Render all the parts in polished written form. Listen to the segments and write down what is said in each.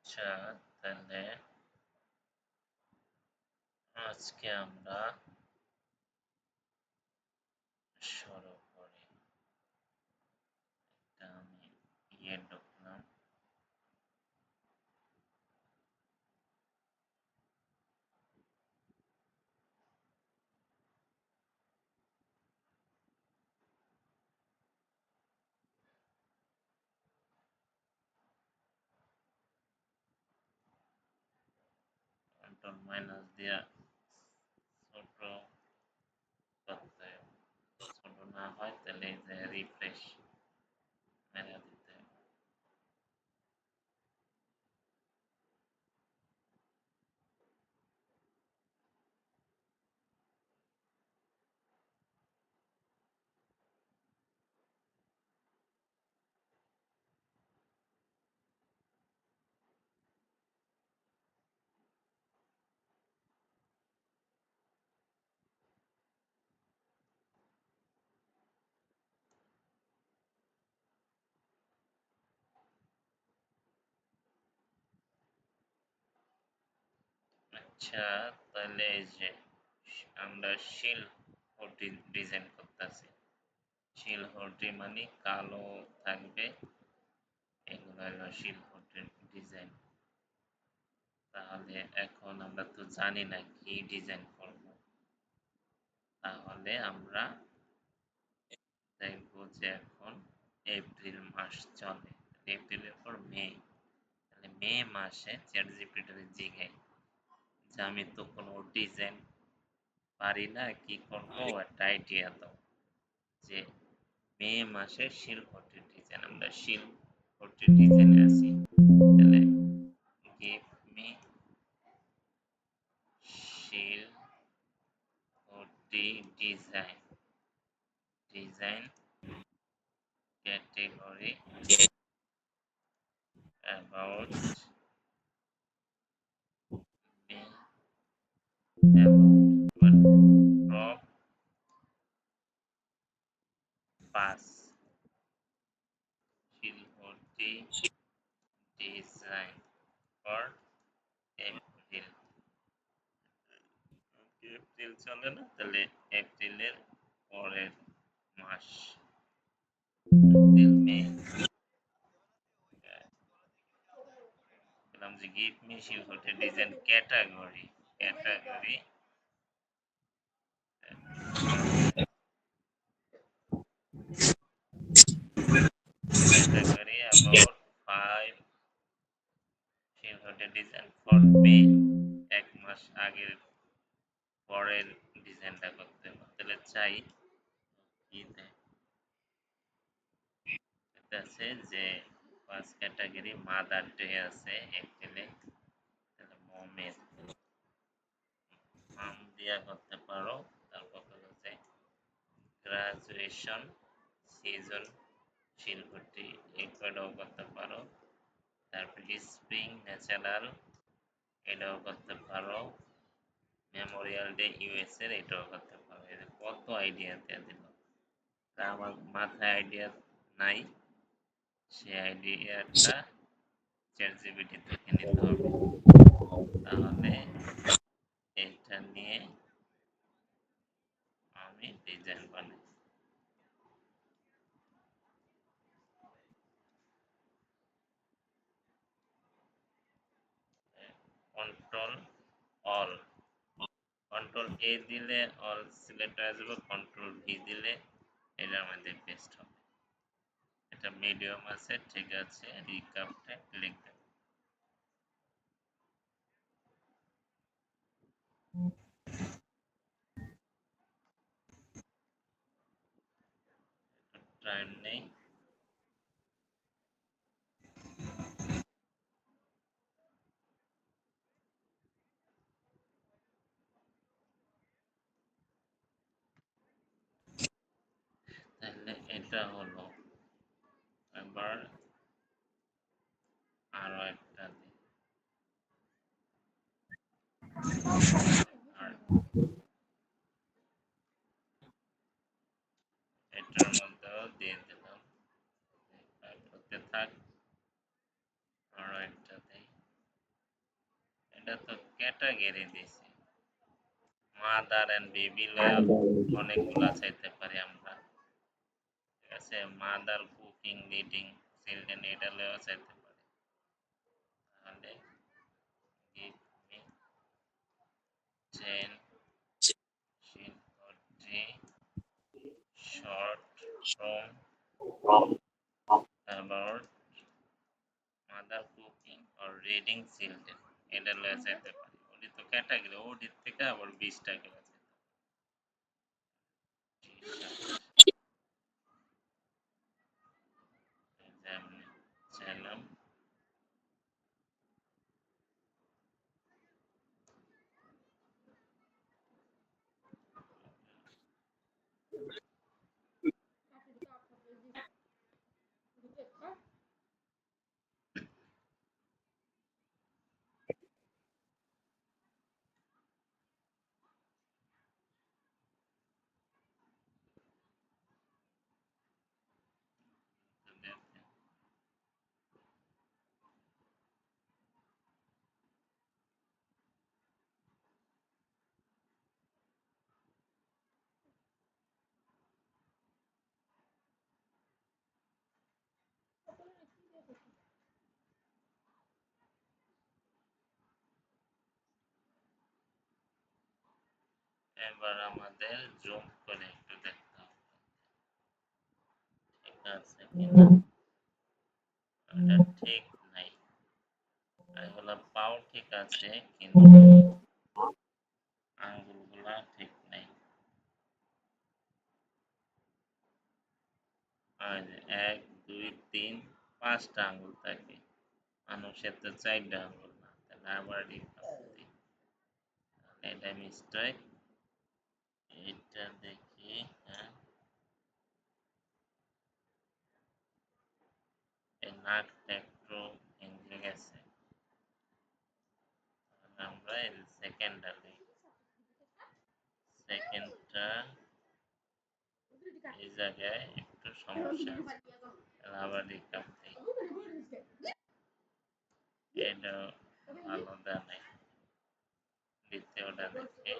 আচ্ছা, তাহলে আজকে আমরা শুরু করি। এটা আমি ঢুকলাম। কন্ট্রোল মাইনাস দিয়া ছোট করতে হবে। ছোট না হয় তাহলে এই যে রিফ্রেশ মেরে দিতে হবে। আচ্ছা, তাহলে এই যে আমরা শিল হোডি ডিজাইন করতেছি। শিল হোডি মানে কালো থাকবে, এগুলো হলো শিল হোডির ডিজাইন। তাহলে এখন আমরা তো জানি না কি ডিজাইন করব। তাহলে আমরা দেখবো যে এখন এপ্রিল মাস চলে, এপ্রিলের পর মে, তাহলে মে মাসে চ্যাটজিপিটির জিগাই যে আমি তো কোনো ডিজাইন পারি না, কি করবো একটা আইডিয়া দাও। যে মে মাসে শিলপটির ডিজাইন, আমরা শিলপটির ডিজাইনে আছি, তাহলে গিভ মি শিলপটি design, design category about me, about drop 5 শিলপটি ডিজাইন ফর এপ্রিল। এপ্রিল চলে না, তাহলে এপ্রিলের পরের মাস, এপ্রিল মে। বললাম যে গিভ মি শিলপটি design category, category category about 5 শিলপটি ডিজাইন ফর মে। এক মাস আগের পরের ডিজাইনটা করতে হবে, তাহলে চাই কি দেয়। এটা আছে যে ফার্স্ট ক্যাটাগরি মাদার ডে আছে এপ্রিলে, তাহলে মমের নাম দিয়া করতে পারো। তারপর হচ্ছে গ্রাজুয়েশন সিজন শিলপটি, এটাও করতে পারো। তারপর স্প্রিং ন্যাচারাল, এটাও করতে পারো। মেমোরিয়াল ডে ইউএস এর, এটাও করতে পারো। এর কত আইডিয়া দিয়ে দিল, তা আমার মাথায় আইডিয়া নাই, সে আইডিয়াটা চ্যাট জিপিটি থেকে নিতে হবে। তাহলে এটা নিয়ে আমি ডিজাইন বানাই। কন্ট্রোল অল, কন্ট্রোল এ দিলে অল সিলেক্ট হয়ে যাবে, কন্ট্রোল ভি দিলে এটা আমাদের পেস্ট হবে। এটা মিডিয়াম আছে, ঠিক আছে, রিকাপটা লিখতে টাইম নেই। তাহলে এটা হলো, এবার আরো একটা দিই। আর এটার মধ্যেও দিয়ে দিলাম, করতে থাক। আরো একটা দিই। এটা তো ক্যাটাগরি দিছি। মাদার এন্ড বেবি লয়া অনেকগুলা চাইতে পারি আমরা। ঠিক আছে? মাদার কুকিং, লিডিং চিলড্রেন এটা লয়াও চাইতে পারি। তাহলে give me 10 sympathy short from about mother cooking or reading children এটা লয়ে চাইতে পারি। ওটি তো ক্যাটাগরি, ওটির থেকে আবার 20টা ক্লাস যেমন চাইলাম এবার আমাদের জুম করে একটু দেখতে হবে ঠিক আছে কিনা। এটা ঠিক নাই। এগুলো পাও ঠিক আছে কিন্তু আঙ্গুলগুলা ঠিক নাই। আর 1 2 3 5টা আঙ্গুল থাকে, মানুষের তো 4টা আঙ্গুল না, তাহলে আবার দিই। তাহলে এটা মিস্টেক। এটা দেখি, হ্যাঁ এই নাকটা একটু ভেঙে গেছে। তাহলে আমরা এই সেকেন্ডটা লিখি। সেকেন্ডটা এই জায়গায় একটু সমস্যা আছে। তাহলে আবার লিখলাম এই। এটা ভালো দেয় নাই। দ্বিতীয়টা দেখি।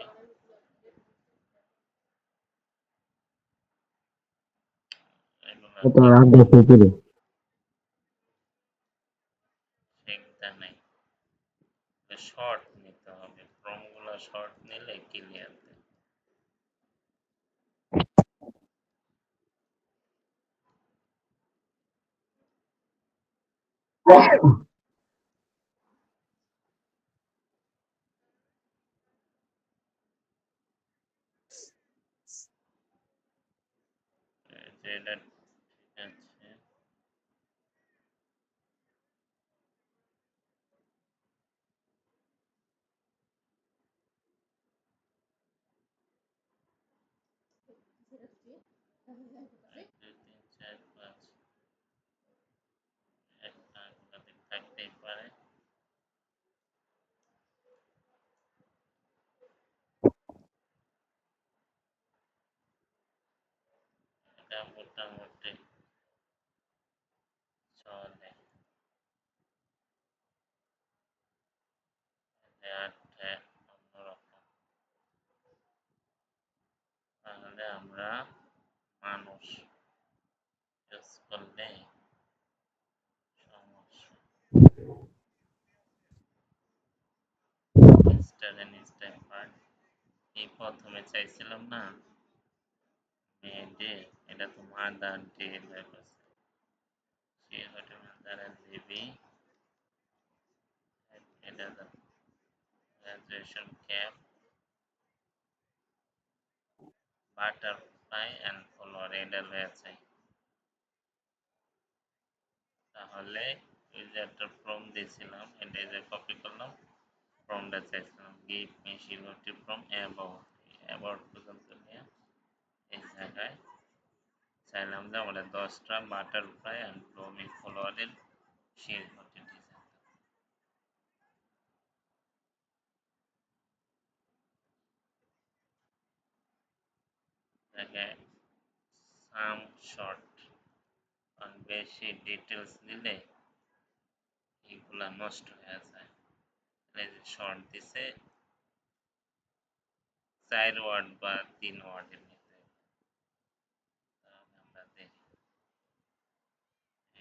এগুলো ঠিক দেয় নাই। শর্ট নিতে হবে, ফর্মগুলো শর্ট নিলে ক্লিয়ার দেয়। এটা ঠিক আছে। এক দুই তিন চার পাঁচ, একটা আঙ্গুল থাকতেই পারে। এটা মোটামুটি চলে। আটটা অন্যরকম। তাহলে আমরা মানুষ ইউজ করলে সমস্যা। এই প্রথমে চাইছিলাম না মেয়েদের, এটা তো মাদার ডে লেখা আছে। সে হচ্ছে মাদার দেবী। এটা graduation cap, butterfly and follower এটা রয়েছে। তাহলে ওই যে একটা ফর্ম দিয়েছিলাম, এটা যে কপি করলাম, ফর্মটা চাইছিলাম গিভ মি শিরোটি ফ্রম অ্যাবাউট। অ্যাবাউট পর্যন্ত নিয়ে এই জায়গায় চাইলাম যে আমাদের 10টা বাটারফ্লাই অ্যান্ড ব্লুমি ফলোয়ারের শিরোটি ডিজাইন জায়গায় সাম শর্ট, কারণ বেশি ডিটেলস দিলে এগুলা নষ্ট হয়ে যায়। এই যে শর্ট দিছে ৪ ওয়ার্ড বা ৩ ওয়ার্ডের নিতে হবে। তাহলে আমরা দেখি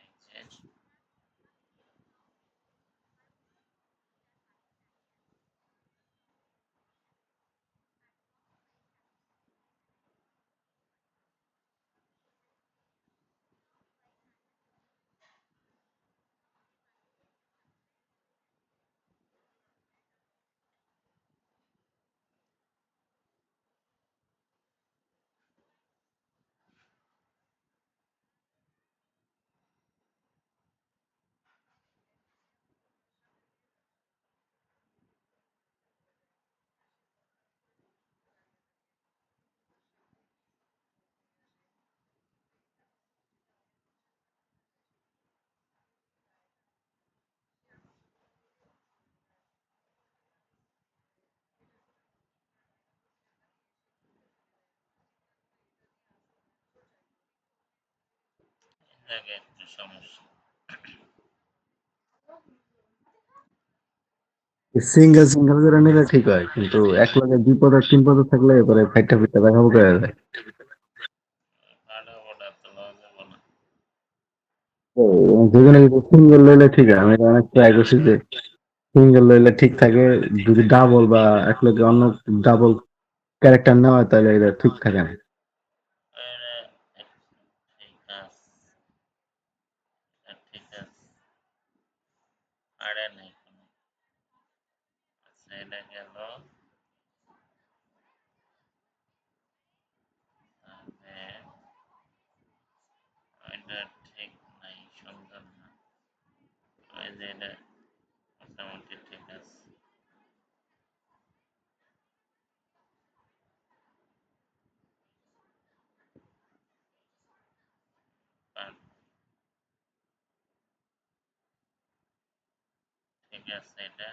এই যে এই জায়গায় একটু সমস্যা। সিঙ্গেল সিঙ্গেল করে নিলে ঠিক হয়, কিন্তু এক লগে ২ পদের ৩ পদের থাকলে পরে ফাইটটা ফিটটা দেখাবো কয়া যায়। ফাটাফাটা তো লওয়া যাবে না। তো দুজনে যদি সিঙ্গেল লইলে ঠিক হয়। আমি অনেক ট্রাই করছি যে সিঙ্গেল লইলে ঠিক থাকে। যদি ডাবল বা এক লগে অন্য ডাবল ক্যারেক্টার নেওয়া হয় তাহলে এটা ঠিক থাকে না। এটা ঠিক আছে, এটা ঠিক আছে। আরে নাই কোনো। আচ্ছা এটা গেল। তাহলে এটা ঠিক নাই, সুন্দর না। ওই যে এটা মোটামুটি ঠিক আছে। আর ঠিক আছে এটা।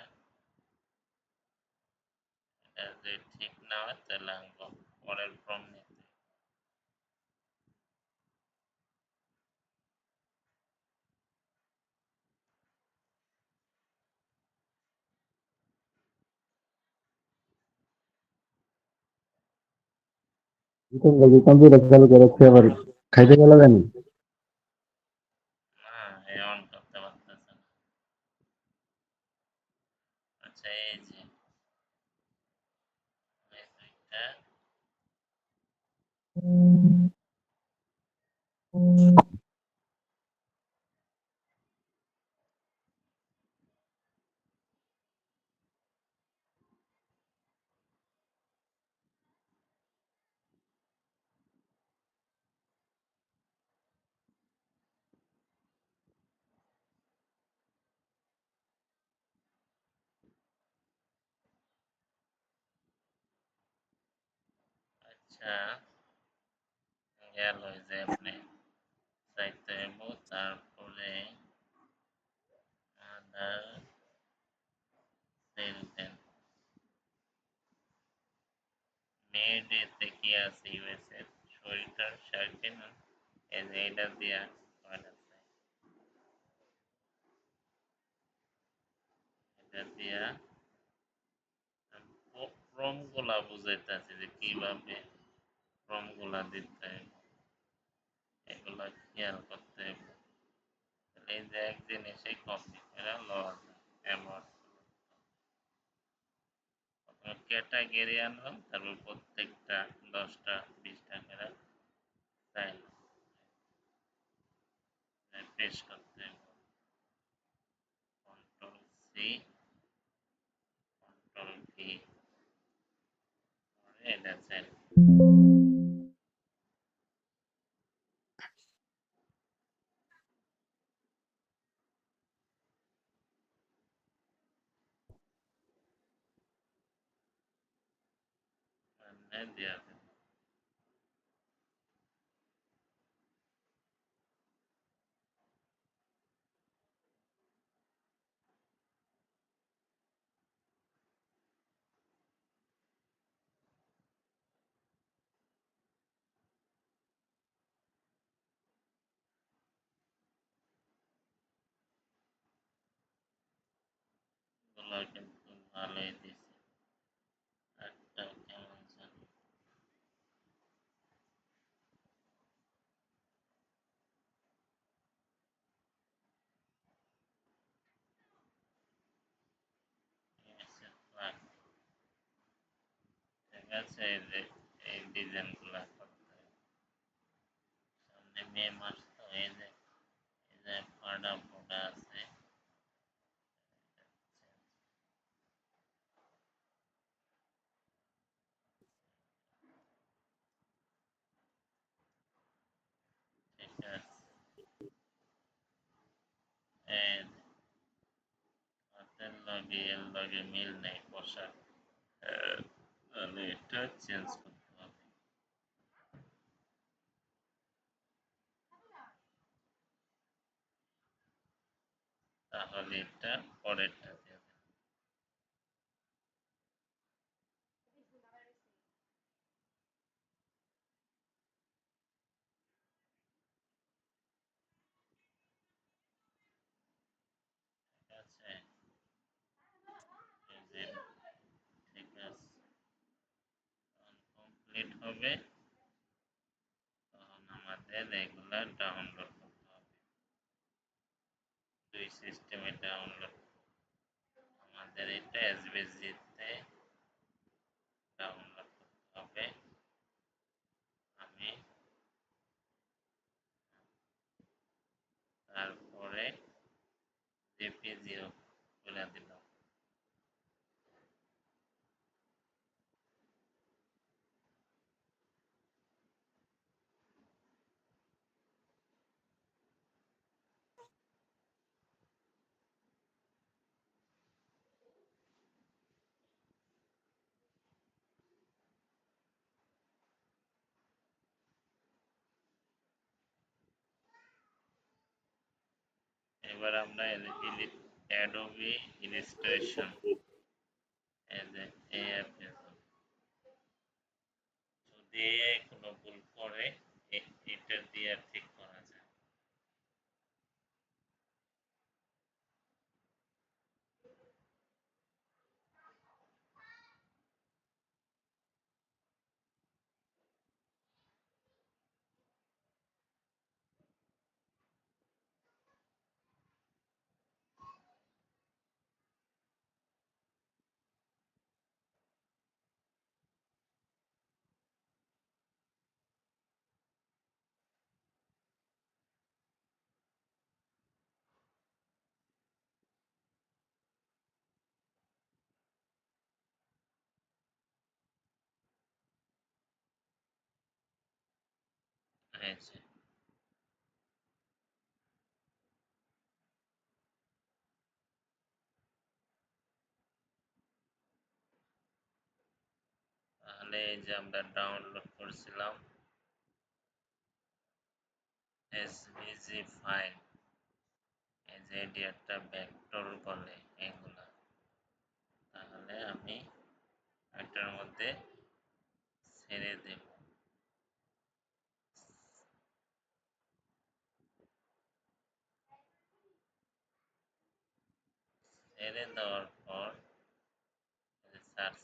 এটা যদি ঠিক না হয় তাহলে আঙ্কো পরের ফর্ম নিতে। কম্পিউটার চালু করে রাখছি, আবার খাইতে গেলে জানি। না, এ অন করতে পারতেছে না। আচ্ছা এই যে এই দুইটা। আচ্ছা গেল এই যে আপনি চাইতে হইব, তারপরে আদার সেল দেন। মে ডেতে কি আছে ইউএসএ? সোয়েটার শার্টিন এই যে এটা দিয়া কয়টা চাই? এটা দিয়া ক্রম গুলা বুঝাইতেছি যে কিভাবে ক্রম গুলা দিতে হইব, এগুলা খেয়াল করতে হইব। এই যে এক জিনিসে কপি করে লওয়া যায়। অ্যামাউন্ট প্রথমে ক্যাটাগরি আনলাম, তারপর প্রত্যেকটা ১০টা ২০টা করে চাইলাম, পেস্ট করতে হইব। কন্ট্রোল সি, কন্ট্রোল ভি, এটা চাইলাম। মানে দেওয়া যাবে। এগুলা কিন্তু ভালোই দিছে। একটা কেমন জানি এসে ফ্লাগ। ঠিক আছে, এই যে এই ডিজাইন গুলা করতে হবে। সামনে মে মাস তো এই যে ফাডা ফোটা আছে। ঠিক আছে, এই যে হাতের লগে এর লগে মিল নেই পোশাক। তাহলে এটা চেঞ্জ করতে হবে। তাহলে এটা পরেরটা দিয়ে দেব। ঠিক আছে, এই যে ঠিক আছে, যখন কমপ্লিট হবে তখন আমাদের এগুলা ডাউনলোড করতে হবে। দুই সিস্টেমে ডাউনলোড। আমাদের এটা এসভিজিতে ডাউনলোড করতে হবে। আমি তারপরে জেপিজিও খুলে দিলাম। এবার আমরা অ্যাডোবি ইলাস্ট্রেশন এই যে এই অ্যাপে যদি AI কোনো ভুল করে এটা দিয়ে ঠিক করা যায়। এই যে তাহলে এই যে আমরা ডাউনলোড করছিলাম এসভিজি ফাইল, এই যে এটি একটা ভেক্টর বলে এগুলা। তাহলে আমি এটার মধ্যে ছেড়ে দেব। ছেড়ে দেওয়ার পর সার্চ,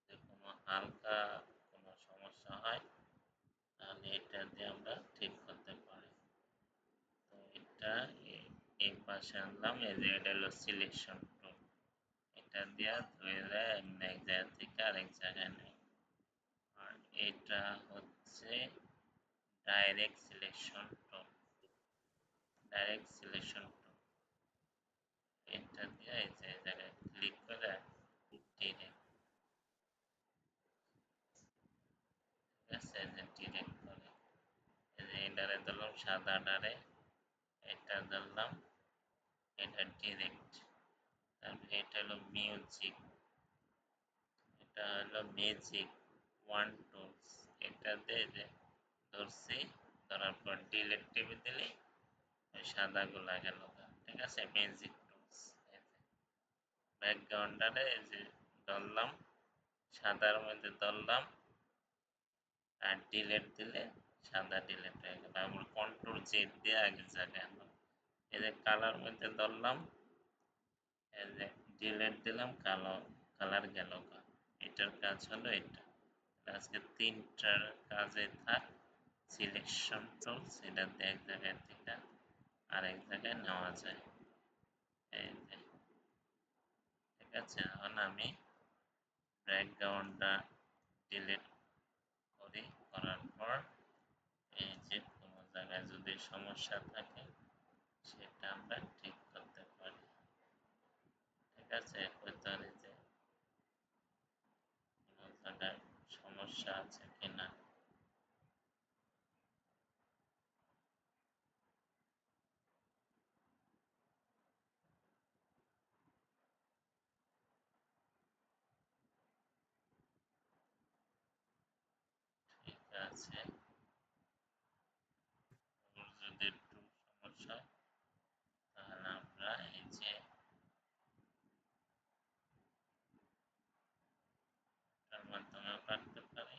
যদি কোনো হালকা কোনো সমস্যা হয় তাহলে এটা দিয়ে আমরা ঠিক করতে পারি। তো এটা এই পাশে আনলাম, এই যে এটা হলো সিলেকশন টুল। এটা দিয়ে ধরে এমনি এক জায়গা থেকে আরেক জায়গায় নেই। আর এটা হচ্ছে direct selection tool. Direct selection tool এটা দিয়ে এই যে জায়গায় ক্লিক করে ডিরেক্ট, ঠিক আছে, এই যে ডিরেক্ট করে এই যে এটারে ধরলাম সাদাটারে, এটা ধরলাম, এটা ডিরেক্ট। তারপরে এটা হলো মিউজিক, এটা হলো ম্যাজিক ওয়ান টুলস। এটাতে যে ধরছি, ধরার পর ডিলেট টিপে দিলে ওই সাদাগুলা গেল। ঠিক আছে, ম্যাজিক টুলস। ব্যাকগ্রাউন্ডটারে এই যে ধরলাম, সাদার মধ্যে ধরলাম আর ডিলেট দিলে সাদা ডিলেট হয়ে গেল। আমরা কন্ট্রোল জেড দিয়ে আগের জায়গায় আনলাম। এই যে কালার মধ্যে ধরলাম, এই যে ডিলেট দিলাম, কালার গেল। এটার কাজ হলো এটা। আজকে তিনটার কাজে থাক। সিলেকশন টুল, সেটা এক জায়গায় থেকে আরেক জায়গায় নেওয়া যায়। এই যে, ঠিক আছে। এখন আমি ব্যাকগ্রাউন্ডটা ডিলিট করি, করার পর এই যে কোনো জায়গায় যদি সমস্যা থাকে সেটা আমরা ঠিক করতে পারি। ঠিক আছে, করতে পারি যে কোনো জায়গায় সমস্যা আছে কিনা। ঠিক আছে, ওর যদি একটু সমস্যা হয় তাহলে আমরা এই যে এটার মাধ্যমে কাটতে পারি।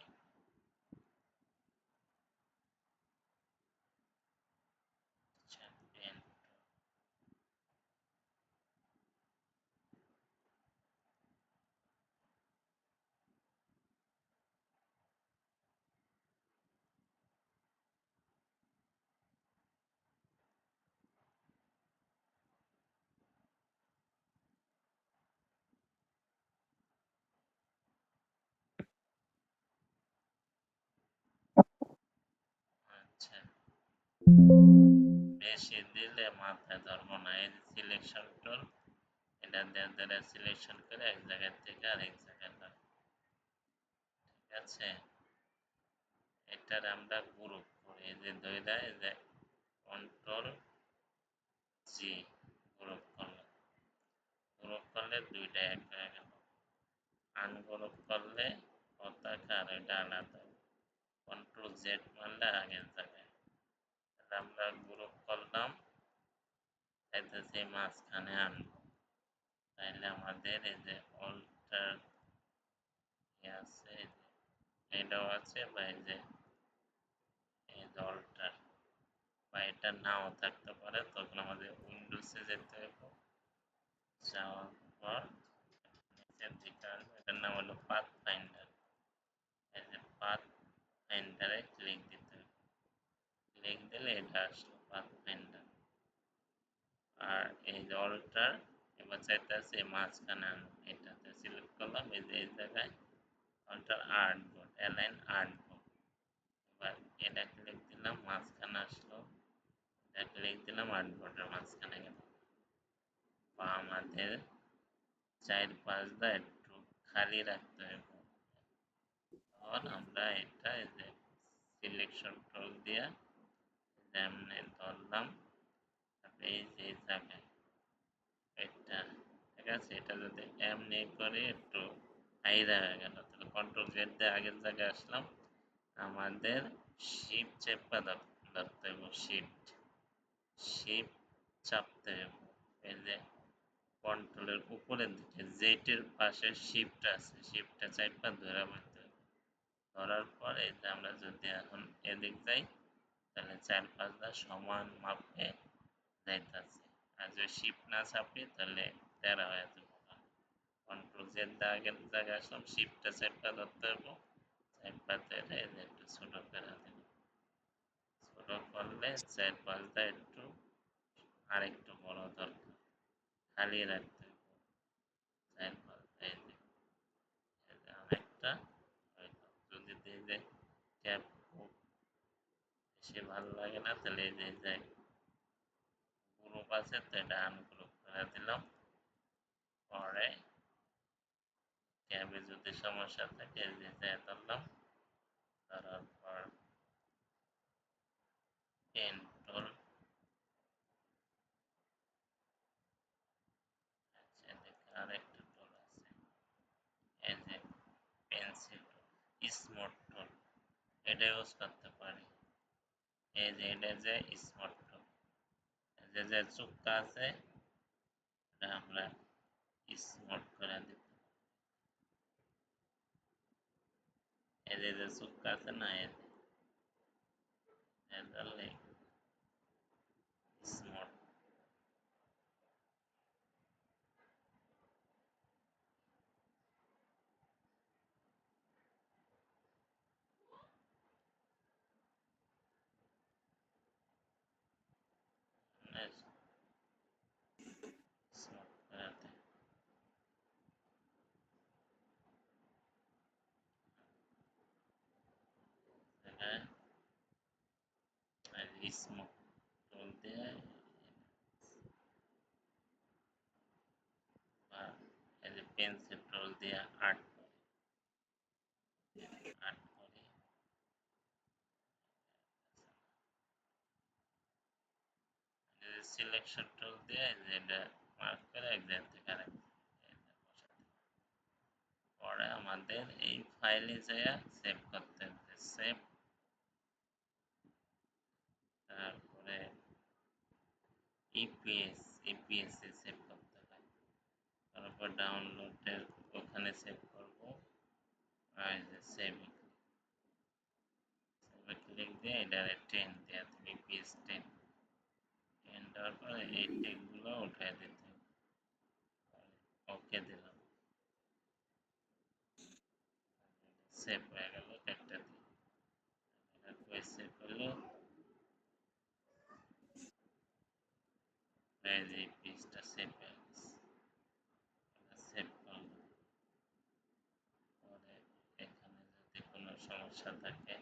চ্যাম্পিয়ন, আচ্ছা, বেশি দিলে মাথায় ধরবো না। এই যে সিলেকশন টুল, এটা দিয়ে সিলেকশন করে এক জায়গা থেকে আরেক জায়গায় রাখবো। ঠিক আছে, এটার আমরা গ্রুপ করি। এই যে ধইরা এই যে কন্ট্রোল জি, গ্রুপ করলাম। গ্রুপ করলে দুইটা এক হয়ে গেল। আনগ্রুপ করলে পতাকা আর এটা আলাদা। কন্ট্রোল জেড মারলে আগের জায়গায়। তাহলে আমরা গ্রুপ করলাম, চাইতেছি মাঝখানে আনবো। তাইলে আমাদের এই যে অল্টার আছে, এটাও আছে, বা এই যে অল্টার, বা এটা নাও থাকতে পারে। তখন আমাদের উইন্ডোজে যেতে হবে, যাওয়ার পর নিচের দিকে আসবে, এটার নাম হলো পাথ ফাইন্ডার। এই যে পাথ ফাইন্ডারে ক্লিক দিতে হবে। ক্লিক দিলে এটা আসলো পাথ ফাইন্ডার। আর এই যে অল্টার, এবার চাইতেছে মাঝখানে আনবো, এটাতে সিলেক্ট করলাম। এই যে এই জায়গায় alter art board, align art board. এবার এটা ক্লিক দিলাম, মাঝখানে আসলো। এটা ক্লিক দিলাম, আর্ট বোর্ডের মাঝখানে গেল। বা আমাদের চার পাঁচটা একটু খালি রাখতে হবে। তখন আমরা এটা এই যে সিলেকশন টুল দিয়ে যেমনি ধরলাম, এই যে জায়গায় এটা, ঠিক আছে। এটা যদি এমনি করে একটু হাইরা হয়ে গেল, তাহলে কন্ট্রোল জেড দিয়ে আগের জায়গায় আসলাম। আমাদের শিপ চেপা ধরতে হবে, শিপ চাপতে হবে। এই যে কন্ট্রোলের উপরের দিকে জেটের পাশে শিফট আছে, শিফটটা চাপা ধরে বলতে হবে। ধরার পর এই যে আমরা যদি এখন এদিক যাই, তাহলে চার পাঁচটা সমান মাপে যাইতেছে। আর যদি শিফট না চাপি তাহলে তেরা হয়ে যাবে। কন্ট্রোল জেড দিয়ে আগের জায়গায় আসলাম, শিফটটা চাপা ধরতে হবে। চাপা ধরে এই যে একটু ছোট করে দিলাম। ছোট করলে চার পাঁচটা একটু আরেকটু বড় দরকার, খালি রাখতে হবে। চার পাঁচটা এই যে অনেকটা হইলো। যদি এই যে ট্যাব খুব বেশি ভালো লাগে না, তাহলে এই যে গ্রুপ আছে তো এটা আনগ্রুপ করে দিলাম। পরে ট্যাবে যদি সমস্যা থাকে এই যে ধরলাম, ধরার পর পেন টুল, আরেকটা টুল আছে এই যে পেন্সিল টুল, স্মুথ টুল, এটা ইউজ করতে পারি। এই যে এটা যে স্মুথ টুল, যে চুক্কা আছে এটা আমরা স্মুথ করে দিব। এই যে চুক্কা আছে না, এই ধরলে স্মুথ। স্মোক টুল দিয়ে বা এই যে পেন্সিল টুল দিয়ে আর্ট করি সিলেকশন টুল দিয়ে যেটা মার্ক করে এক জায়গা থেকে আরেক পরে আমাদের এই ফাইলে যেয়ে সেভ করতে হবে সেভ তারপরে ইপিএস এ সেভ করতে হয় তারপর ডাউনলোডের ওখানে সেভ করব আর যে সেভে ক্লিক দিয়ে এটা 10 দেওয়া তুমি ইপিএস 10 দেওয়ার পরে এই টেকগুলো উঠাই দিতে ওকে দিলাম সেভ হয়ে গেল একটা দিয়ে সেভ করলো এই যে পিসটা সেভ হয়ে গেছে সেভ করলাম পরে এখানে যদি কোনো সমস্যা থাকে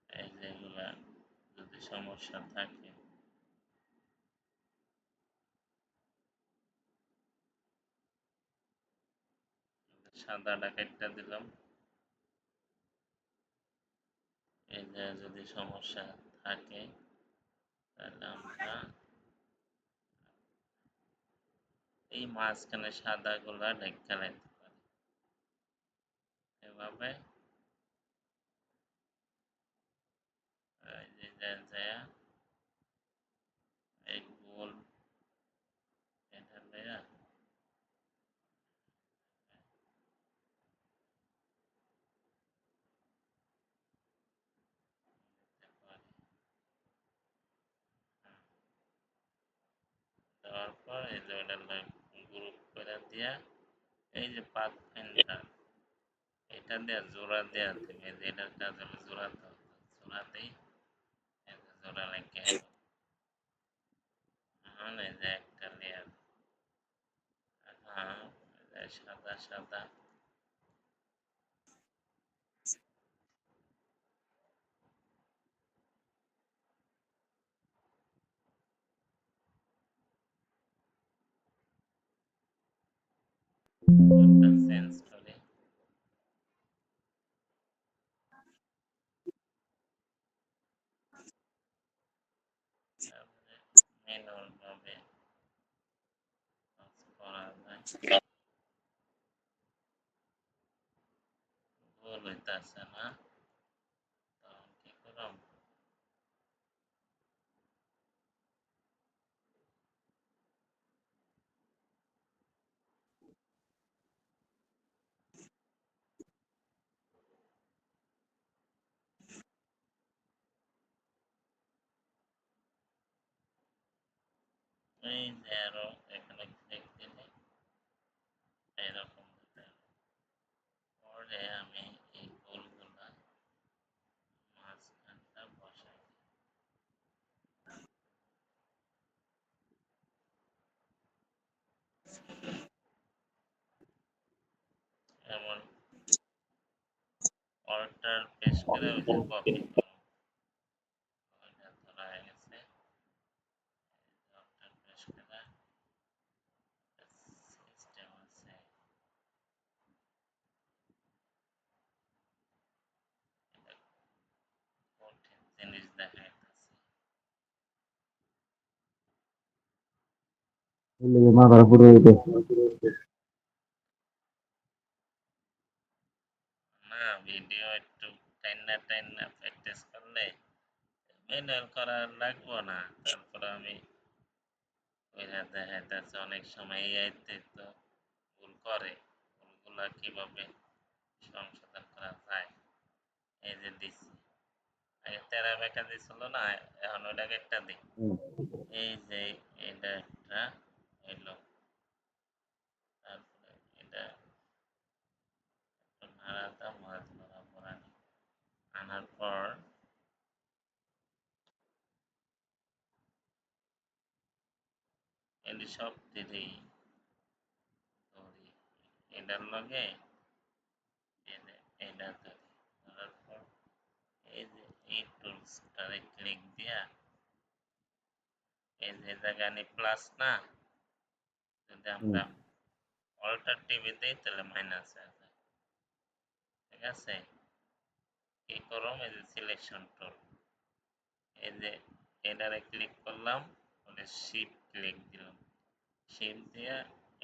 এই যেগুলা যদি সমস্যা থাকে সাদাটা কেটে দিলাম এই যে যদি সমস্যা থাকে তাহলে আমরা এই মাঝখানে সাদা গুলা ঢেকে রাখতে পারি এভাবে এই যে এই গোল এটা লইয়া দিতে পারি দেওয়ার পর এই যে ওটা গ্রুপ করে দিয়া এই যে পাথ ফিন্ডার এটা দিয়ে জোড়া দেওয়া তুমি যে এটার কাজ হলো জোড়া দেওয়া জোড়া দিই এই যে জোড়া লেগে এখন এই যে একটা লেয়ার হ্যাঁ সাদা সাদা চেঞ্জ করে তারপরে ম্যানুয়াল ভাবে কাজ করা যায় গোল হইতাছে না তখন কি করলাম এই যে আরো এখানে ক্লিক দিলে এরকম পরে আমি এই গোলগুলা মাঝখানটা বসাই এমন অল্টার পেশ করে ওটা কপি করো ওইটা ধরা হয়ে গেছে অল্টার পেশ করে সিস্টেম আছে এটা কঠিন জিনিস দেখাইতেছে মাথার উপরে উঠে না ভিডিও একটু টাইনা টাইনা প্র্যাকটিস করলে ম্যানুয়াল করা লাগবো না তারপরে আমি ওইটা দেখাইতেছে অনেক সময় এআইতে তো ভুল করে ভুলগুলা কিভাবে সংশোধন করা যায় এই যে দিছি আগে তেরা বেঁকা দিছিল না এখন ওইটাকে একটা দিই এই যে এটা একটা এলো তারপরে এটা একটু নাড়াটা মাছ বরাবর আনার পর এটি সব দিলেই ধরি এটার লগে এটা ধরি, ধরার পর এই যে এই টুলসটারে ক্লিক দিয়া এই যে জায়গায় প্লাস না, যদি আমরা অল্টার টিপে দেই তাহলে মাইনাস হয়ে যায়। ঠিক আছে, কি করলাম, এই যে সিলেকশন টুল, এই যে এটারে ক্লিক করলাম, মানে শিফট ক্লিক দিলাম, শিফট দিয়া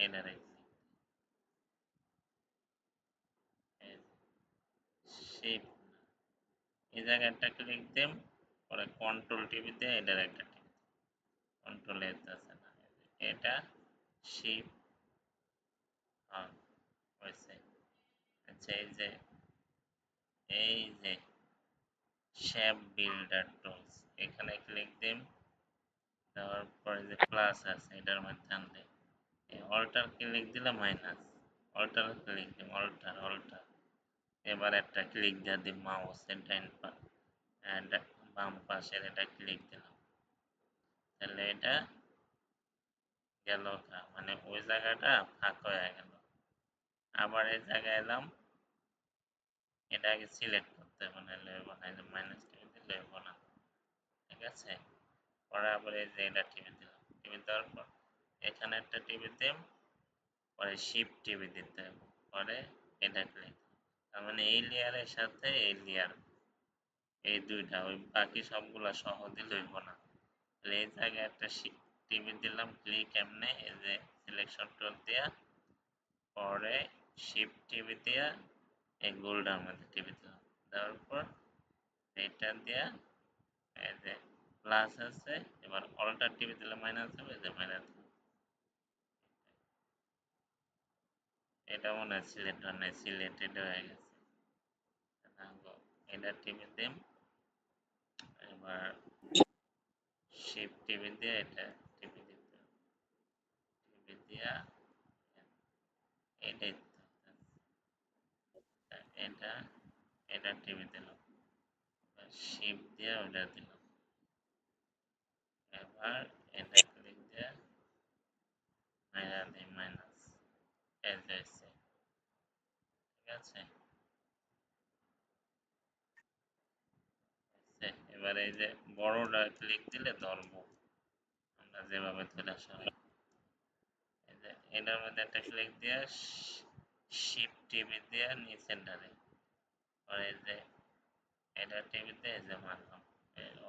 এটারে শিফট এই জায়গাটা ক্লিক দিম, পরে কন্ট্রোল টিপে দিয়ে এটার একটা টিপ, কন্ট্রোল আছে না, এটা শিফট অন হয়েছে। আচ্ছা, এই যে শেপ বিল্ডার টুলস, এখানে ক্লিক দিম, দেওয়ার পরে যে প্লাস আছে এটার মধ্যে আনলে অল্টার ক্লিক দিলে মাইনাস, অল্টার ক্লিক দিম, অল্টার অল্টার, এবার একটা ক্লিক দিয়ে দিম মাউসের বাম পাশের এটা ক্লিক দিলাম, তাহলে এটা গেল, মানে ওই জায়গাটা ফাঁকা হয়ে গেল। আবার এই জায়গায় এলাম, এটা আগে সিলেক্ট করতে হবে, না লইব না, এই যে মাইনাস টিপে লইব না। ঠিক আছে, পরে আবার এই যে এটা টিপে দিলাম, টিপে দেওয়ার পর এখানে একটা টিপে দিম, পরে শিফট টিপে দিতে হবে, পরে এটা ক্লিক, তার মানে এই লেয়ারের সাথে এই লেয়ার, এই দুইটা, ওই বাকি সবগুলা সহ দিলে হইব না। তাহলে এই জায়গায় একটা টিপে দিলাম, ক্লিক এমনে, এই যে সিলেকশন টুল দিয়া, পরে শিফট টিপে দিয়া এই গোলটার মধ্যে টিপে দিলাম, দেওয়ার পর এটা দিয়া এই যে প্লাস আছে, এবার অল্টার টিপে দিলে মাইনাস হবে, যে মাইনাস, এটা মনে হয় সিলেক্ট হয় নাই, সিলেক্টেড হয়ে গেছে। এটা টিপে দিম, এবার শিফট টিপে দিয়ে এটা টিপে দিতে হবে, টিপে দিয়া এটাই এটা এটা টিপে দিলাম, শিফট দিয়ে ওটা দিলাম, এবার এটা ক্লিক দিয়ে মাইনাস দিই, মাইনাস এজ হয়েছে। ঠিক আছে, এবার এই যে বড়টা ক্লিক দিলে ধরবো, আমরা যেভাবে ধরে সরাই, এই যে এটার মধ্যে একটা ক্লিক দিয়ে শিফট টিপে দিয়ে নিচেরটারে, আর এই যে এটা টিপে দিয়ে এই যে মারলাম,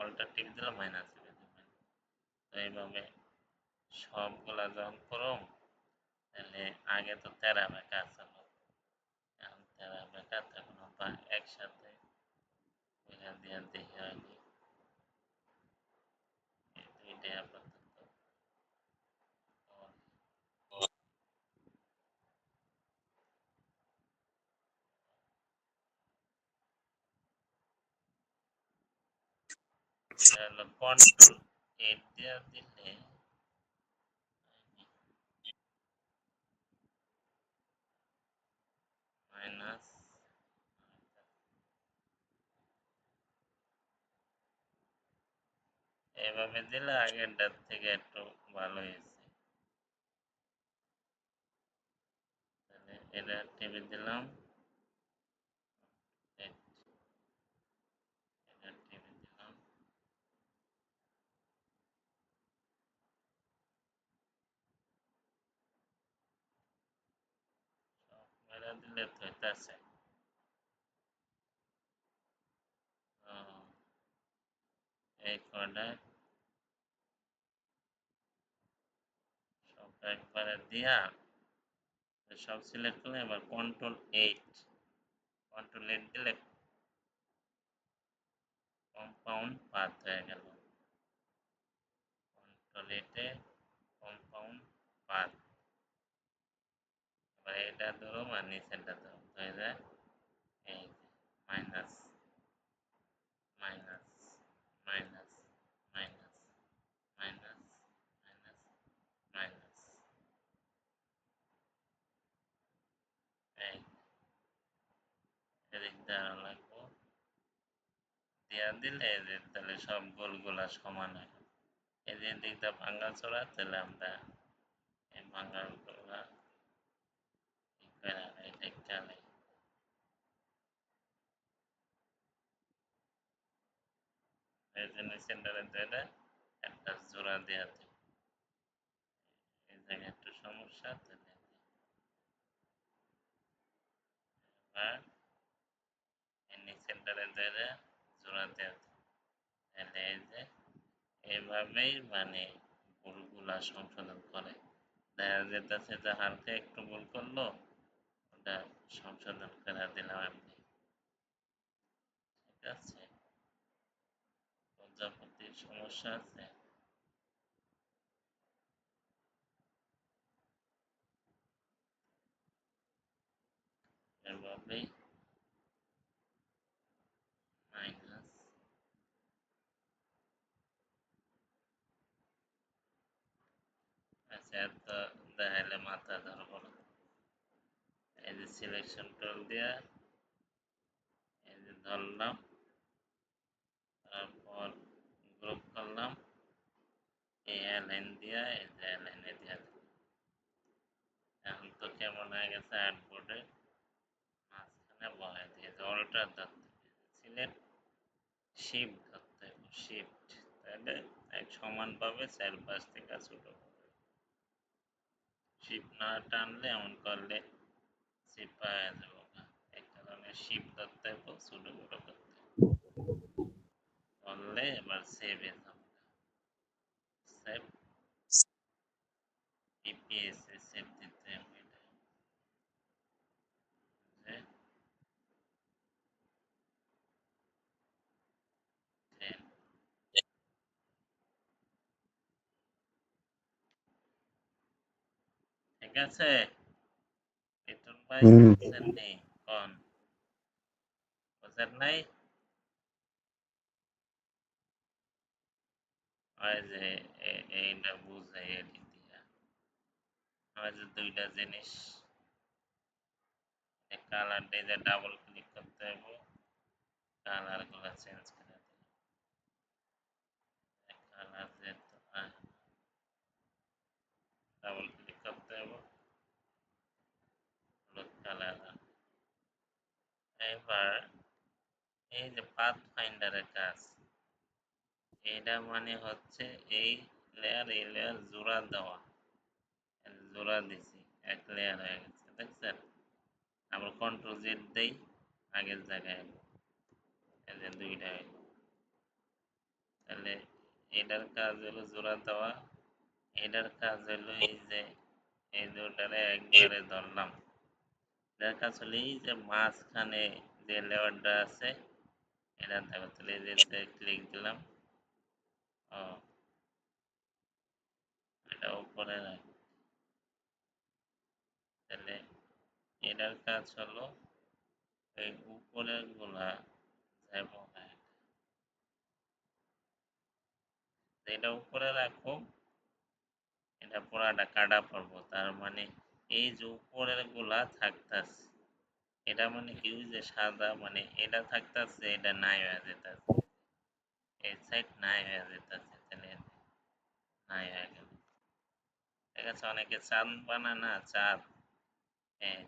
অল্টার টিপে দিলে মাইনাস হবে, তো এইভাবে সবগুলা যখন করুম, তাহলে আগে তো তেরা বেঁকা ছিল, এখন তেরা বেঁকা তখন বা একসাথে এখান দিয়ে দেখে হয়নি, এই দুইটাই আপাতত। এটা হলো কন্ট্রোল 8 দিয়ে দিলে মাইনাস, এইভাবে দিলে আগেরটার থেকে একটু ভালো হয়েছে। তাহলে এটা টিপে দিলাম, এটা টিপে দিলাম, সব মেরা দিলে তো হইতাছে। এই কয়টা সব একবারে দিয়া সব সিলেক্ট করে এবার কন্ট্রোল 8 দিলে কম্পাউন্ড পাথ হয়ে গেল, কন্ট্রোল 8 কম্পাউন্ড পাথ। এবার এটা ধরুন আর নিচেরটা ধরুন, হয়ে যায় এই minus minus minus minus minus minus minus, এই এদিক দেওয়া লাগবো, দেওয়া দিলে এদের তাহলে সব গোলগুলা সমান হয়, এদের দিকটা ভাঙা চড়া, তাহলে আমরা এই ভাঙাগুলা এটা খেয়াল এই জন্য সেন্টারে ধরে একটা জোড়া দেওয়া যায়। এই জায়গায় একটু সমস্যা তাহলে এবার এনে সেন্টারে ধরে জোড়া দেওয়া যায়। তাহলে এই যে এভাবেই মানে ভুলগুলা সংশোধন করে। দেখা যেতেছে যে হালকা একটু ভুল করলো ওটা সংশোধন করে দিলাম আমি। ঠিক আছে? প্রজাপতির সমস্যা আছে? এভাবেই মাইনাস আচ্ছা এত দেখাইলে মাথা ধরবো না। এই যে সিলেকশন টুল দিয়া এই যে ধরলাম, তারপর গ্রুপ করলাম, এই অ্যালাইন দিয়া এই যে অ্যালাইনে দিয়া দিলাম। এখন তো কেমন হয়ে গেছে আর্টবোর্ডে মাঝখানে বহাই দিয়েছে অল্টার ধরতে সিলেক্ট শিফট ধরতে হবে শিফট, তাহলে এক সমানভাবে চারপাশ থেকে ছোট হবে। শিফট না টানলে এমন করলে চিপা হয়ে যাবো না। এই কারণে শিফট ধরতে হবে ছোট বড় করতে হবে। করলে এবার সেভ এ যাবো সেভ ইপিএস এ সেভ দিতে হবে এটা। যে ট্রেন ঠিক আছে লিটন ভাই হুম। বুঝছেন নি কোন বুঝেন নাই? ওই যে এইটা বুঝাই এদিক দিয়া ওই যে দুইটা জিনিস কালার দিয়ে ডাবল ক্লিক করতে হবে কালার গুলা চেঞ্জ করে দিলাম কালার যেহেতু ডাবল ক্লিক করতে হবে হলুদ কালার। এবার এই যে পাথ ফাইন্ডারের কাজ এটা মানে হচ্ছে এই লেয়ার জোড়া দেওয়া জোড়া দিছি এক লেয়ার হয়ে গেছে দেখছেন। আবার কন্ট্রোল জেড দেই আগের জায়গায় এই যে দুইটা হইল। তাহলে এটার কাজ হলো জোড়া দেওয়া, এটার কাজ হলো এই যে এই দুটারে একবারে ধরলাম। এটার কাজ হলো এই যে মাঝখানে যে লেয়ারটা আছে এটা দেখো তাহলে এই যে ক্লিক দিলাম ও এটা উপরে রাখ। তাহলে এটার কাজ হলো এই উপরের গুলা যাবো হ্যাঁ এটা উপরে রাখো এটা পুরাটা কাটা পড়বো তার মানে এই যে উপরের গুলা থাকতাছে এটা মানে কি ওই যে সাদা মানে এটা থাকতাছে এটা নাই হয়ে যেতাছে এই সাইড নাই হয়ে যেতাছে তাহলে নাই হয়ে গেল। ঠিক আছে অনেকে চাঁদ বানায় না চাঁদ এই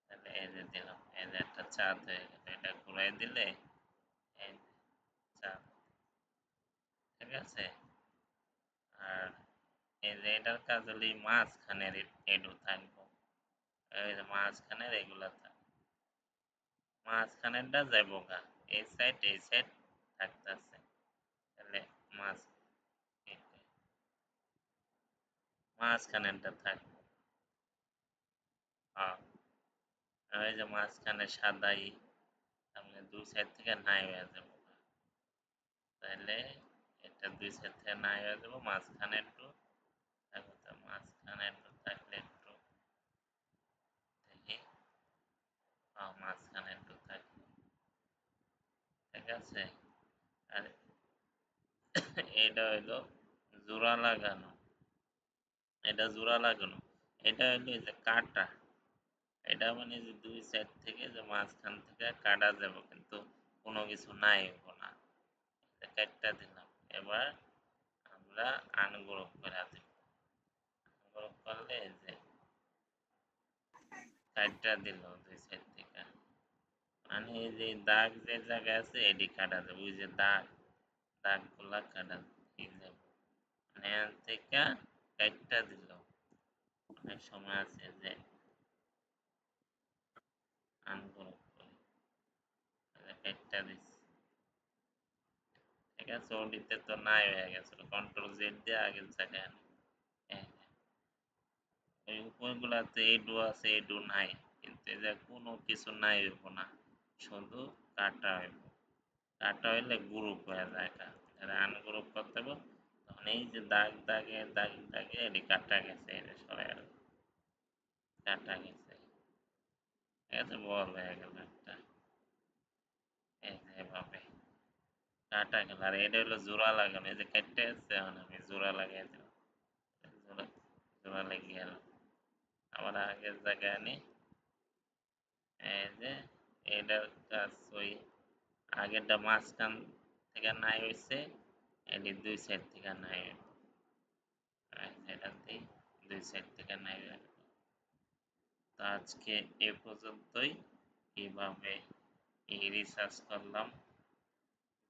তাহলে এই যে দিলাম এই যে একটা চাঁদ হয়ে গেল এটা ঘুরাই দিলে এই যে চাঁদ। ঠিক আছে আর এই যে এটার কাজ হলো এই মাঝখানের এডু থাকবো এই যে মাঝখানের এগুলা থাকবে মাঝখানেরটা যাইব গা এই সাইড থাকতেছে তাহলে মাঝ মাঝখানেরটা থাকবে এই যে মাঝখানে সাদাই তাহলে দুই সাইড থেকে নাই হয়ে যাব তাহলে এটা দুই সাইড থেকে নাই হয়ে যাব মাঝখানে একটু থাকবে তো মাঝখানে একটু থাকলে একটু দেখি মাঝখানে একটু থাকবে ঠিক আছে। আর এটা হইলো জোড়া লাগানো এটা জোড়া লাগানো এটা হইলো এই যে কাটা এটা মানে যে দুই সাইড থেকে যে মাঝখান থেকে কাটা যাব কিন্তু কোনো কিছু নাই হইব না কাটটা দিলাম। এবার আমরা আনগ্রুপ করে দিব আনগ্রুপ করলে এই যে কাইটটা দিল দুই সাইড থেকে, মানে এই যে দাগ যে জায়গায় আছে এটি কাটা যাবে, ওই যে দাগ দাগগুলা কাটা যাবে, মানে এখান থেকে কাইটটা দিল। অনেক সময় আছে যে আনগ্রুপ করে কাইটটা দিচ্ছে, ঠিক আছে। ওডিতে তো নাই হয়ে গেছিল, কন্ট্রোল জেড দিয়ে আগের জায়গায় আনি। এই যে, ওই উপরগুলাতে এই ডু আছে, এই ডু নাই, কিন্তু এই যে কোনো কিছু নাই হইব না, শুধু কাটা হইব। কাটা হইলে গ্রুপ হয়ে যায়, এটা আনগ্রুপ করতে হবে। তখন এই যে দাগ দাগে দাগ দাগে এটি কাটা গেছে, এটা সরাই কাটা গেছে, ঠিক আছে, বল হয়ে গেল একটা। এই যে এভাবে কাটা গেল, আর এটা হলো জোড়া লাগানো, এই যে কেটে আছে, এখন আমি জোড়া লাগাই দিলাম, জোড়া জোড়া লেগে গেল। আবার আগের জায়গায় আনি, এই যে এটার কাজ ওই আগেরটা মাঝখান থেকে নাই হয়েছে, এটি দুই সাইড থেকে নাই হইব, এটাতেই দুই সাইড থেকে নাই হইব। তো আজকে এ পর্যন্তই। এইভাবে এই রিসার্চ করলাম,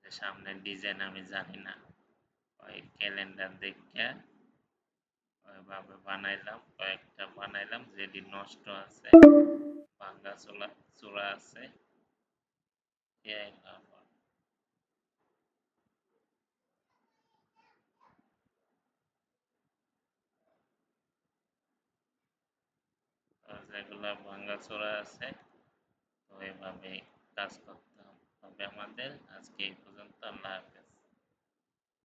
যে সামনের ডিজাইন আমি জানি না, ওই ক্যালেন্ডার দেখে ওইভাবে বানাইলাম, কয়েকটা বানাইলাম, যেটি নষ্ট আছে, ভাঙ্গা চোলা চূড়া আছে, এই আবার যেগুলা ভাঙ্গা চূড়া আছে, তো এইভাবে কাজ করতে হবে আমাদের। আজকে এই পর্যন্ত, আল্লাহ হাফেজ।